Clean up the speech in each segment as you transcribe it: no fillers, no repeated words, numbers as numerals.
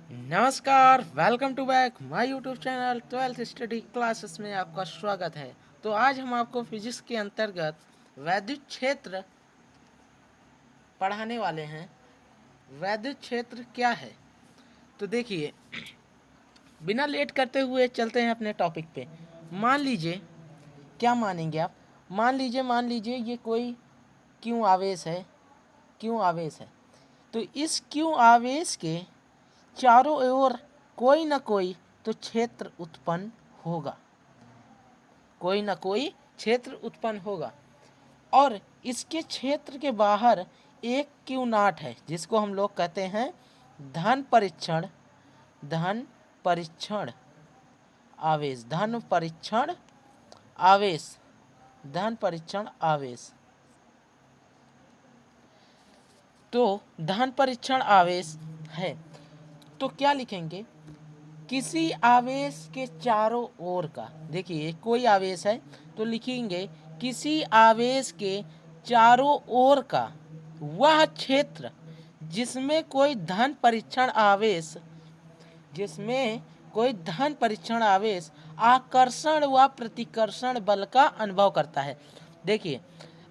नमस्कार, welcome to back my YouTube channel 12th study classes में आपका स्वागत है। तो आज हम आपको फिजिक्स के अंतर्गत वैद्युत क्षेत्र पढ़ाने वाले हैं। वैद्युत क्षेत्र क्या है? तो देखिए, बिना लेट करते हुए चलते हैं अपने टॉपिक पे। मान लीजिए, क्या मानेंगे आप? मान लीजिए ये कोई क्यों आवेश है। क्यों आवेश है तो इस क्यों आवेश के चारों ओर कोई ना कोई तो क्षेत्र उत्पन्न होगा। कोई ना कोई क्षेत्र उत्पन्न होगा और इसके क्षेत्र के बाहर एक क्यू नाट है, जिसको हम लोग कहते हैं धन परीक्षण धन परीक्षण आवेश धन परीक्षण आवेश धन परीक्षण आवेश। तो धन परीक्षण आवेश है तो क्या लिखेंगे? किसी आवेश के चारों ओर का, देखिए कोई आवेश है तो लिखेंगे किसी आवेश के चारों ओर का वह क्षेत्र जिसमें कोई धन परीक्षण आवेश आकर्षण व प्रतिकर्षण बल का अनुभव करता है। देखिए,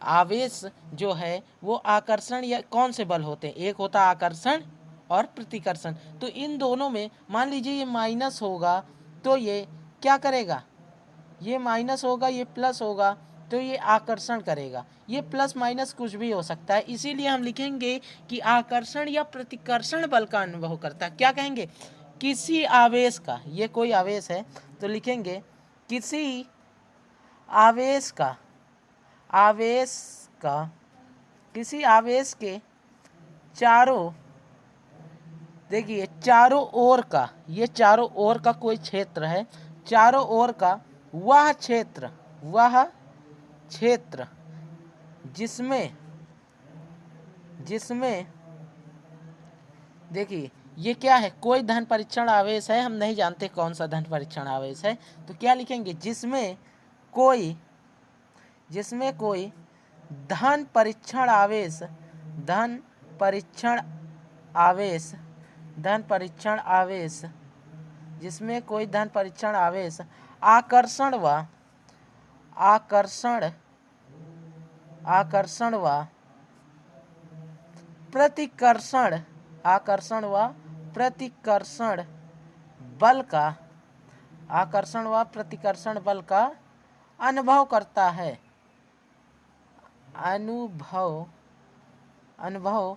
आवेश जो है वो आकर्षण या कौन से बल होते हैं? एक होता है आकर्षण और प्रतिकर्षण। तो इन दोनों में मान लीजिए ये माइनस होगा तो ये क्या करेगा? ये माइनस होगा, ये प्लस होगा तो ये आकर्षण करेगा। ये प्लस माइनस कुछ भी हो सकता है, इसीलिए हम लिखेंगे कि आकर्षण या प्रतिकर्षण बल का अनुभव करता है। क्या कहेंगे? किसी आवेश का, ये कोई आवेश है तो लिखेंगे किसी आवेश का आवेश का किसी आवेश के चारों, देखिए चारों ओर का, ये चारों ओर का कोई क्षेत्र है, चारों ओर का वह क्षेत्र जिसमें जिसमें देखिए ये क्या है? कोई धन परीक्षण आवेश है, हम नहीं जानते कौन सा धन परीक्षण आवेश है। तो क्या लिखेंगे? जिसमें कोई धन परीक्षण आवेश धन परीक्षण आवेश धन परीक्षण आवेश जिसमें कोई धन परीक्षण आवेश आकर्षण व आकर्षण आकर्षण व प्रतिकर्षण आकर्षण व प्रतिकर्षण बल का आकर्षण व प्रतिकर्षण बल का अनुभव करता है। अनुभव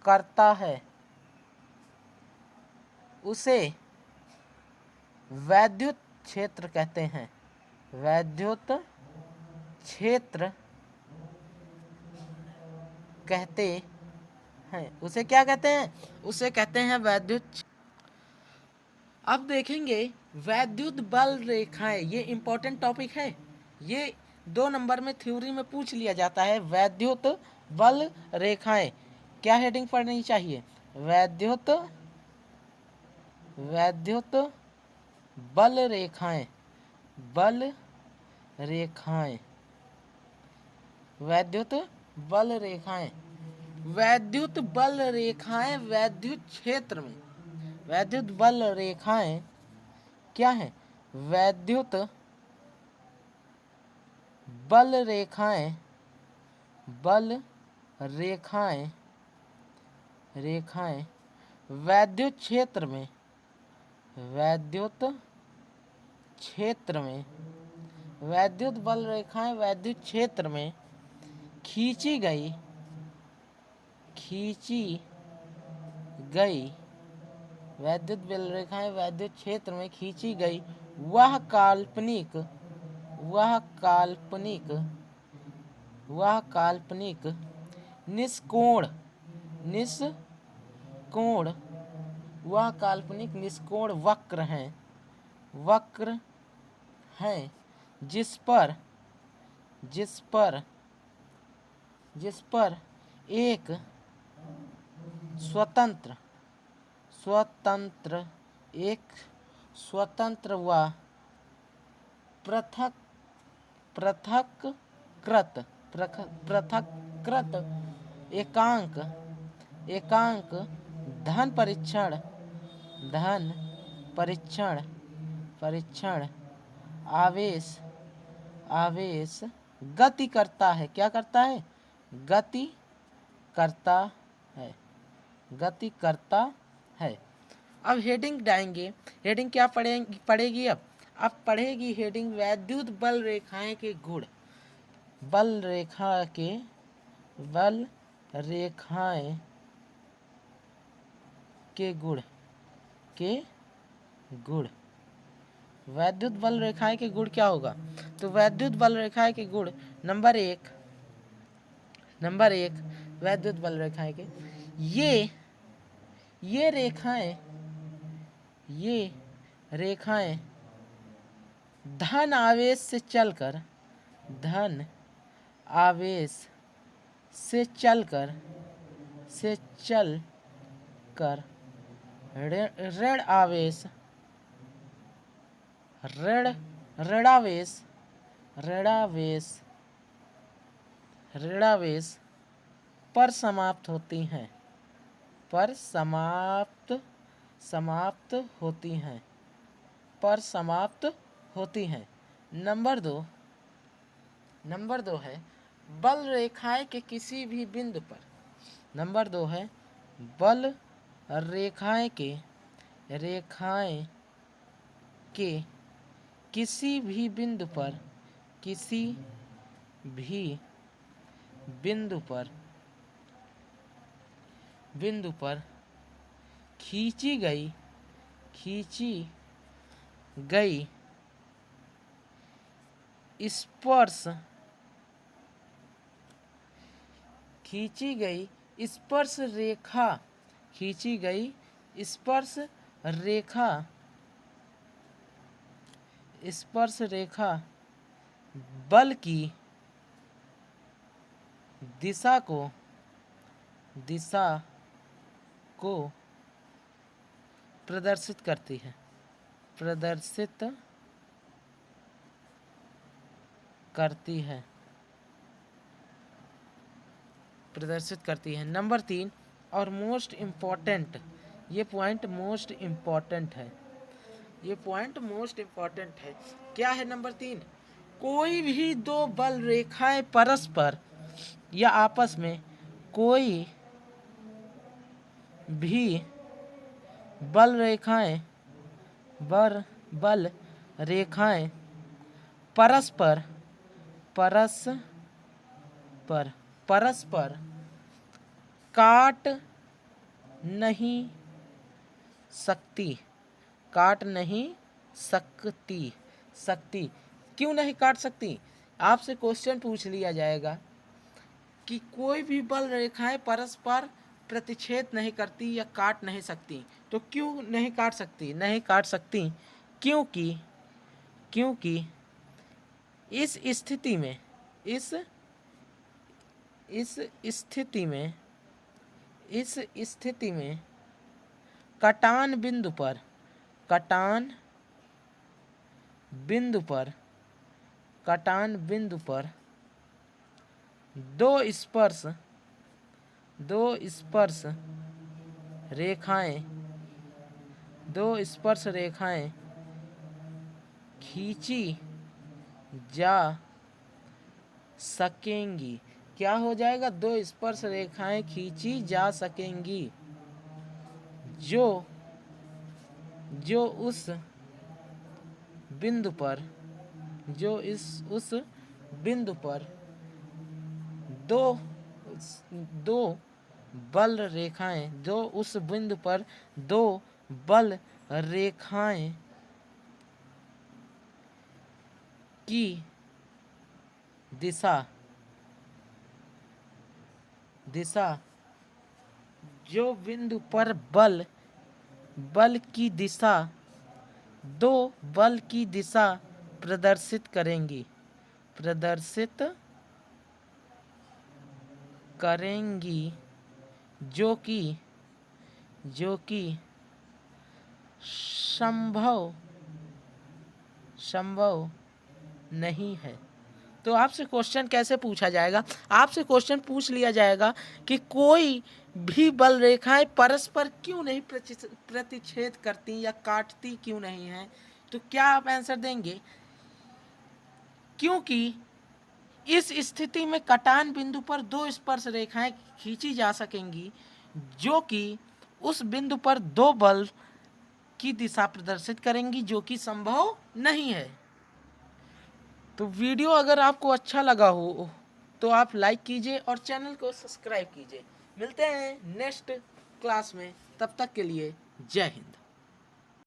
करता है, उसे वैद्युत क्षेत्र कहते हैं। वैद्युत क्षेत्र कहते हैं। उसे क्या कहते हैं? उसे कहते हैं वैद्युत। अब देखेंगे वैद्युत बल रेखाएं, ये इंपॉर्टेंट टॉपिक है। ये 2 नंबर में थ्योरी में पूछ लिया जाता है। वैद्युत बल रेखाएं, क्या हेडिंग पढ़नी चाहिए? वैद्युत बल रेखाएं बल रेखाएं वैद्युत बल रेखाएं वैद्युत बल रेखाएं वैद्युत क्षेत्र में वैद्युत बल रेखाएं क्या है? वैद्युत बल रेखाएं बल रेखाएं रेखाएं वैद्युत क्षेत्र में वैद्युत बल रेखाएं वैद्युत क्षेत्र में खींची गई वैद्युत बल रेखाएं वैद्युत क्षेत्र में खींची गई वह काल्पनिक निष्कोण वह काल्पनिक निष्कोण वक्र हैं जिस पर एक स्वतंत्र व पृथक्कृत एकांक धन परीक्षण धन परीक्षण आवेश गति करता है। क्या करता है? गति करता है। अब हेडिंग डालेंगे। हेडिंग क्या पढ़ेगी? अब पढ़ेगी हेडिंग वैद्युत बल रेखाएं के गुण। बल रेखाएं के गुण। वैद्युत बल रेखाएं के गुण क्या होगा? तो वैद्युत बल रेखाएं के गुण नंबर एक वैद्युत बल रेखाएं के ये रेखाएं धन आवेश से चलकर ऋणावेश पर समाप्त होती हैं। नंबर दो है बल रेखाएं के किसी भी बिंदु पर। नंबर 2 है बल रेखाएं के किसी भी बिंदु पर खींची गई स्पर्श रेखा बल की दिशा को प्रदर्शित करती है। नंबर 3 और मोस्ट इम्पॉर्टेंट, ये पॉइंट मोस्ट इम्पॉर्टेंट है। क्या है नंबर 3? कोई भी दो बल रेखाएं परस्पर या आपस में कोई भी बल रेखाएं परस्पर काट नहीं सकती। क्यों नहीं काट सकती? आपसे क्वेश्चन पूछ लिया जाएगा कि कोई भी बल रेखाएं परस्पर प्रतिच्छेद नहीं करती या काट नहीं सकती, तो क्यों नहीं काट सकती? क्योंकि इस स्थिति में कटान बिंदु पर दो स्पर्श रेखाएं खींची जा सकेंगी। क्या हो जाएगा? दो स्पर्श रेखाएं खींची जा सकेंगी जो उस बिंदु पर दो बल रेखाएं की दिशा जो बिंदु पर बल की दिशा दो बल की दिशा प्रदर्शित करेंगी जो कि संभव नहीं है। तो आपसे क्वेश्चन कैसे पूछा जाएगा? आपसे क्वेश्चन पूछ लिया जाएगा कि कोई भी बल रेखाएं परस्पर क्यों नहीं प्रतिच्छेद करती या काटती क्यों नहीं है? तो क्या आप आंसर देंगे? क्योंकि इस स्थिति में कटान बिंदु पर दो स्पर्श रेखाएं खींची जा सकेंगी जो कि उस बिंदु पर दो बल की दिशा प्रदर्शित करेंगी, जो कि संभव नहीं है। तो वीडियो अगर आपको अच्छा लगा हो तो आप लाइक कीजिए और चैनल को सब्सक्राइब कीजिए। मिलते हैं नेक्स्ट क्लास में, तब तक के लिए जय हिंद।